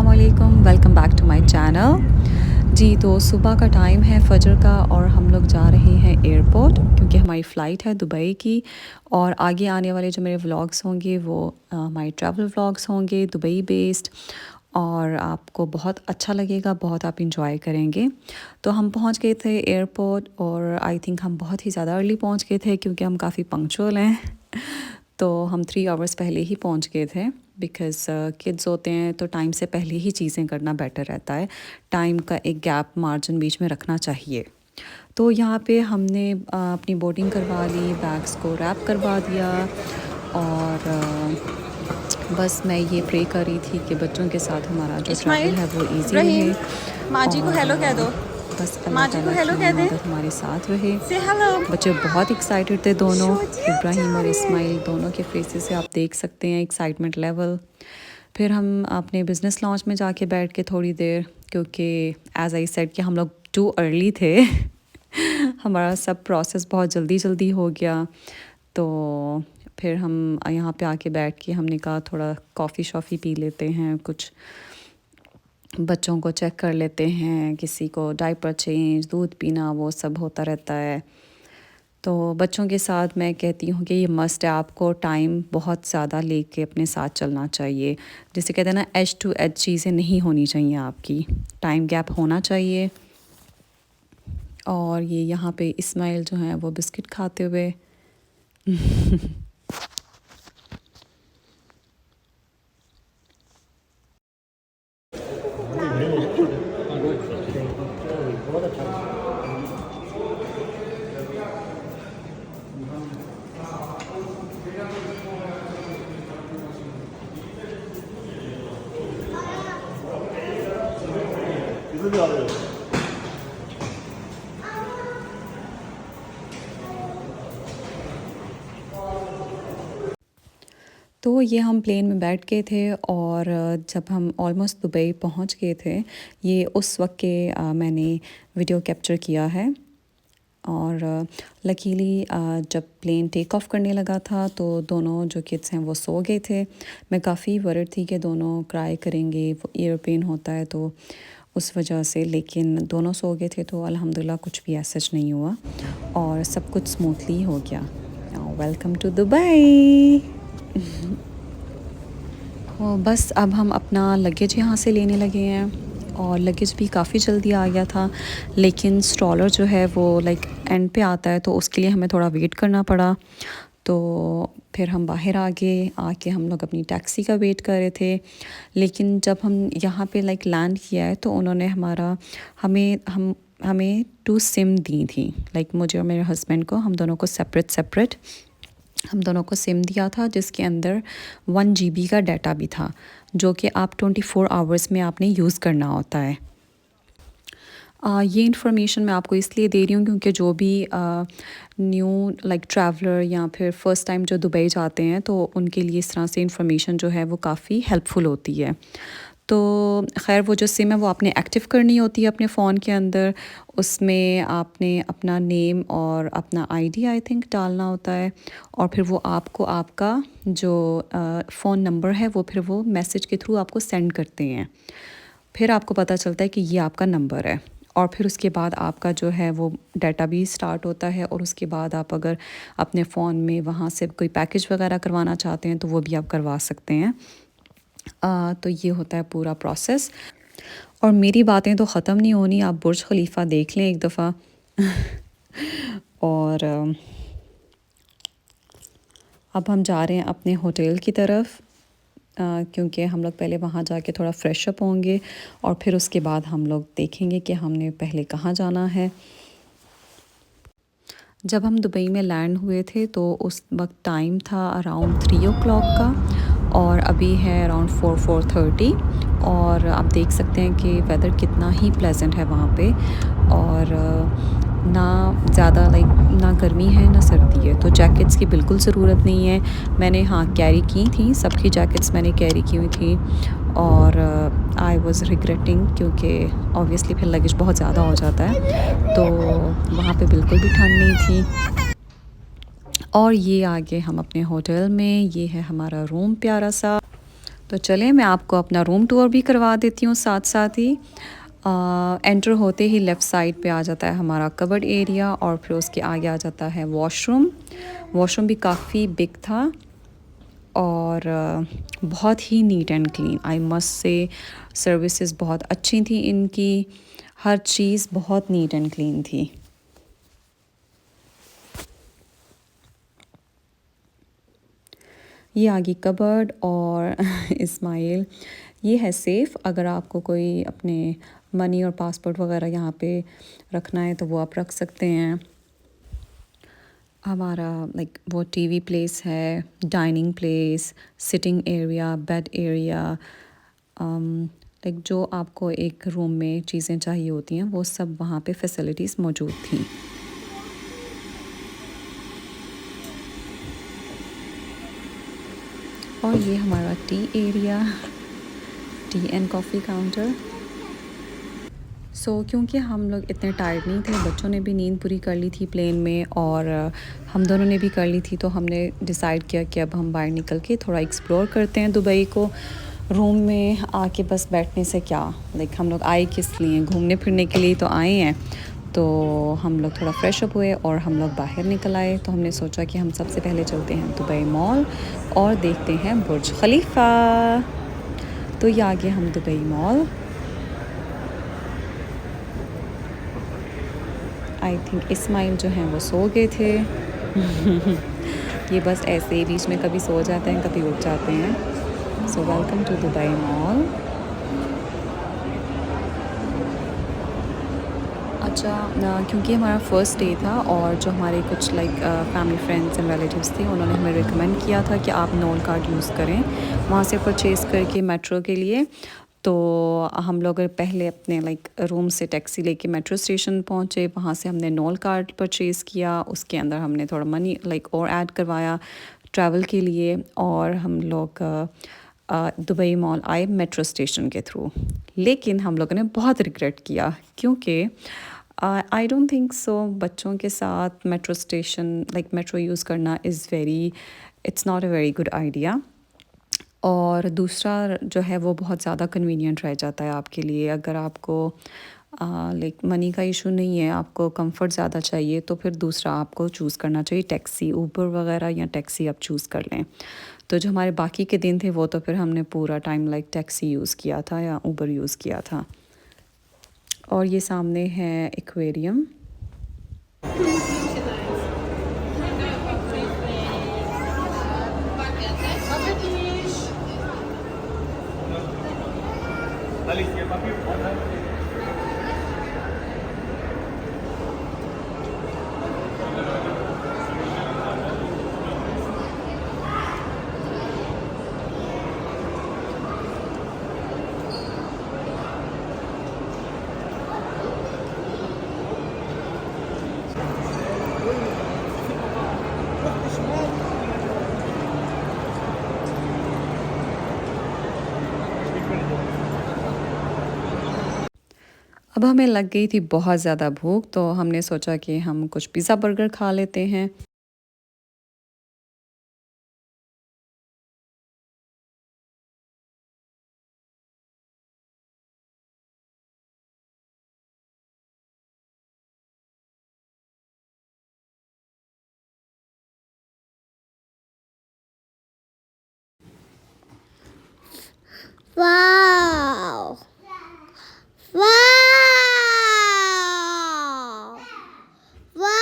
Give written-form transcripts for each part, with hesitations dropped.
अस्सलामुअलैकुम, welcome back to my channel. जी तो सुबह का टाइम है फजर का और हम लोग जा रहे हैं एयरपोर्ट क्योंकि हमारी फ़्लाइट है दुबई की। और आगे आने वाले जो मेरे व्लॉग्स होंगे वो हमारे ट्रैवल व्लॉग्स होंगे दुबई बेस्ड, और आपको बहुत अच्छा लगेगा, बहुत आप इंजॉय करेंगे। तो हम पहुंच गए थे एयरपोर्ट और आई थिंक हम बहुत ही ज़्यादा अर्ली पहुंच गए थे क्योंकि हम काफ़ी पंक्चुअल हैं। तो हम 3 आवर्स पहले ही पहुंच गए थे बिकॉज़ किड्स होते हैं तो टाइम से पहले ही चीज़ें करना बेटर रहता है। टाइम का एक गैप मार्जिन बीच में रखना चाहिए। तो यहाँ पे हमने अपनी बोर्डिंग करवा ली, बैग्स को रैप करवा दिया और बस मैं ये प्रे कर रही थी कि बच्चों के साथ हमारा जो ट्रैवल इस्माइल, है वो इजी रहे रहीम, माँ जी को और हेलो कह दो। बस माँ अल्लाह जी को ताला हेलो की कह दे। मदद हमारे साथ रहे। से हेलो। बच्चे बहुत एक्साइटेड थे दोनों, शोजिया इब्राहिम जा और रही है। इस्माइल दोनों के फेसेस से आप देख सकते हैं एक्साइटमेंट लेवल। फिर हम अपने बिज़नेस लॉन्च में जाके बैठ के थोड़ी देर, क्योंकि एज आई सेड कि हम लोग टू अर्ली थे। हमारा सब प्रोसेस बहुत जल्दी जल्दी हो गया। तो फिर हम यहाँ पे आके बैठ के हमने कहा थोड़ा कॉफ़ी शॉफ़ी पी लेते हैं, कुछ बच्चों को चेक कर लेते हैं, किसी को डायपर चेंज, दूध पीना, वो सब होता रहता है। तो बच्चों के साथ मैं कहती हूँ कि ये मस्ट है, आपको टाइम बहुत ज़्यादा लेके अपने साथ चलना चाहिए। जिसे कहते हैं ना, एज टू एज चीज़ें नहीं होनी चाहिए आपकी, टाइम गैप होना चाहिए। और ये यहाँ पे इस्माइल जो है वो बिस्किट खाते हुए तो ये हम प्लेन में बैठ गए थे और जब हम ऑलमोस्ट दुबई पहुंच गए थे, ये उस वक्त के मैंने वीडियो कैप्चर किया है। और लकीली जब प्लेन टेक ऑफ करने लगा था तो दोनों जो किड्स हैं वो सो गए थे। मैं काफ़ी वरिड थी कि दोनों क्राई करेंगे, वो ईयर पेन होता है तो उस वजह से, लेकिन दोनों सो गए थे तो अल्हम्दुलिल्लाह कुछ भी ऐसा नहीं हुआ और सब कुछ स्मूथली हो गया। Welcome to Dubai. तो बस अब हम अपना लगेज यहाँ से लेने लगे हैं और लगेज भी काफ़ी जल्दी आ गया था, लेकिन स्ट्रॉलर जो है वो लाइक एंड पे आता है तो उसके लिए हमें थोड़ा वेट करना पड़ा। तो फिर हम बाहर आके हम लोग अपनी टैक्सी का वेट कर रहे थे। लेकिन जब हम यहाँ पे लाइक लैंड किया है तो उन्होंने हमें 2 सिम दी थी, लाइक मुझे और मेरे हस्बैंड को, हम दोनों को सेपरेट हम दोनों को सिम दिया था जिसके अंदर 1 GB का डाटा भी था, जो कि आप 24 आवर्स में आपने यूज़ करना होता है। ये इन्फॉर्मेशन मैं आपको इसलिए दे रही हूँ क्योंकि जो भी न्यू लाइक ट्रैवलर या फिर फ़र्स्ट टाइम जो दुबई जाते हैं तो उनके लिए इस तरह से इन्फॉर्मेशन जो है वो काफ़ी हेल्पफुल होती है। तो खैर वो जो सिम है वो आपने एक्टिव करनी होती है अपने फ़ोन के अंदर। उसमें आपने अपना नेम और अपना आईडी आई थिंक डालना होता है और फिर वो आपको आपका जो फ़ोन नंबर है वो फिर वो मैसेज के थ्रू आपको सेंड करते हैं। फिर आपको पता चलता है कि ये आपका नंबर है और फिर उसके बाद आपका जो है वो डाटा भी स्टार्ट होता है। और उसके बाद आप अगर अपने फ़ोन में वहाँ से कोई पैकेज वगैरह करवाना चाहते हैं तो वो भी आप करवा सकते हैं। तो ये होता है पूरा प्रोसेस। और मेरी बातें तो ख़त्म नहीं होनी, आप बुर्ज खलीफा देख लें एक दफ़ा। और अब हम जा रहे हैं अपने होटल की तरफ क्योंकि हम लोग पहले वहाँ जाके थोड़ा फ्रेश अप होंगे और फिर उसके बाद हम लोग देखेंगे कि हमने पहले कहाँ जाना है। जब हम दुबई में लैंड हुए थे तो उस वक्त टाइम था अराउंड 3 o'clock का और अभी है अराउंड 4:30। और आप देख सकते हैं कि वेदर कितना ही प्लेजेंट है वहाँ पे और ना ज़्यादा लाइक ना गर्मी है ना सर्दी है, तो जैकेट्स की बिल्कुल ज़रूरत नहीं है। मैंने हाँ कैरी की थी, सबकी जैकेट्स मैंने कैरी की हुई थी और आई वाज़ रिग्रेटिंग क्योंकि ऑब्वियसली फिर लगेज बहुत ज़्यादा हो जाता है, तो वहाँ पे बिल्कुल भी ठंड नहीं थी। और ये आगे हम अपने होटल में, ये है हमारा रूम प्यारा सा। तो चलें मैं आपको अपना रूम टूर भी करवा देती हूँ साथ साथ ही। एंटर होते ही लेफ़्ट साइड पे आ जाता है हमारा कबर्ड एरिया और फिर उसके आगे आ जाता है वॉशरूम। वॉशरूम भी काफ़ी बिग था और बहुत ही neat and clean. I must say services बहुत अच्छी थी इनकी, हर चीज़ बहुत नीट एंड क्लीन थी। ये आ गई कबर्ड और इस्माइल ये है सेफ़, अगर आपको कोई अपने मनी और पासपोर्ट वगैरह यहाँ पे रखना है तो वो आप रख सकते हैं। हमारा लाइक वो टीवी प्लेस है, dining place, sitting area, bed area, like जो आपको एक रूम में चीज़ें चाहिए होती हैं वो सब वहाँ पे फैसिलिटीज़ मौजूद थी। और ये हमारा T area, T and coffee counter. क्योंकि हम लोग इतने टायर्ड नहीं थे, बच्चों ने भी नींद पूरी कर ली थी प्लेन में और हम दोनों ने भी कर ली थी, तो हमने डिसाइड किया कि अब हम बाहर निकल के थोड़ा एक्सप्लोर करते हैं दुबई को। रूम में आके बस बैठने से क्या, लाइक हम लोग आए किस लिए, घूमने फिरने के लिए तो आए हैं। तो हम लोग थोड़ा फ्रेश अप हुए और हम लोग बाहर निकल आए। तो हमने सोचा कि हम सबसे पहले चलते हैं दुबई मॉल और देखते हैं बुर्ज खलीफा। तो ये आ गए हम Dubai mall. I think Ismail जो हैं वो सो गए थे। ये बस ऐसे ही बीच में कभी सो जाते हैं कभी उठ जाते हैं। So welcome to Dubai mall. अच्छा, क्योंकि हमारा फर्स्ट डे था और जो हमारे कुछ like family friends and relatives थे उन्होंने हमें रिकमेंड किया था कि आप नोल कार्ड यूज़ करें वहाँ से परचेज़ करके मेट्रो के लिए। तो हम लोग पहले अपने लाइक रूम से टैक्सी लेके मेट्रो स्टेशन पहुँचे, वहाँ से हमने नोल कार्ड परचेज़ किया, उसके अंदर हमने थोड़ा मनी लाइक और ऐड करवाया ट्रैवल के लिए और हम लोग दुबई मॉल आए मेट्रो स्टेशन के थ्रू। लेकिन हम लोगों ने बहुत रिग्रेट किया क्योंकि आई डोंट थिंक सो बच्चों के साथ metro station like metro use करना is very, it's not a very good idea. और दूसरा जो है वो बहुत ज़्यादा कन्वीनियंट रह जाता है आपके लिए, अगर आपको लाइक मनी का इशू नहीं है, आपको कंफर्ट ज़्यादा चाहिए तो फिर दूसरा आपको चूज़ करना चाहिए टैक्सी, ऊबर वगैरह या टैक्सी आप चूज़ कर लें। तो जो हमारे बाकी के दिन थे वो तो फिर हमने पूरा टाइम लाइक टैक्सी यूज़ किया था या ऊबर यूज़ किया था। और ये सामने है एक्वेरियम। अब हमें लग गई थी बहुत ज़्यादा भूख, तो हमने सोचा कि हम कुछ पिज़्ज़ा बर्गर खा लेते हैं। Wow! Wow! Wow!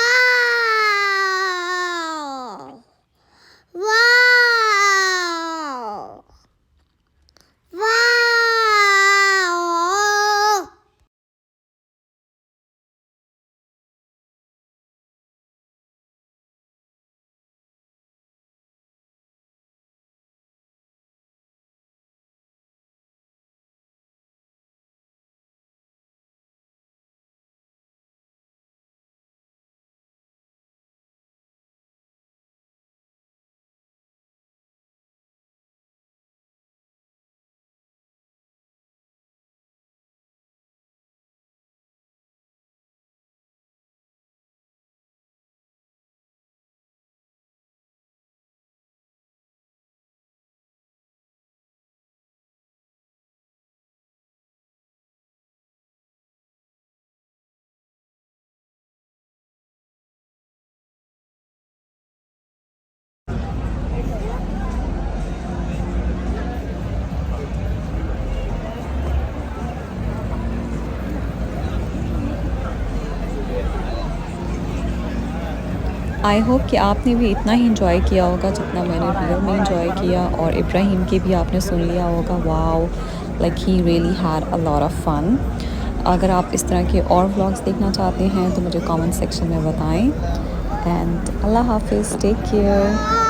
Wow! Wow! I hope कि आपने भी इतना ही इंजॉय किया होगा जितना मैंने रियल में इंजॉय किया, और इब्राहिम के भी आपने सुन लिया होगा। Wow, like he really had a lot of fun. अगर आप इस तरह के और व्लॉग्स देखना चाहते हैं तो मुझे कमेंट सेक्शन में बताएं। एंड अल्लाह हाफिज़, टेक केयर।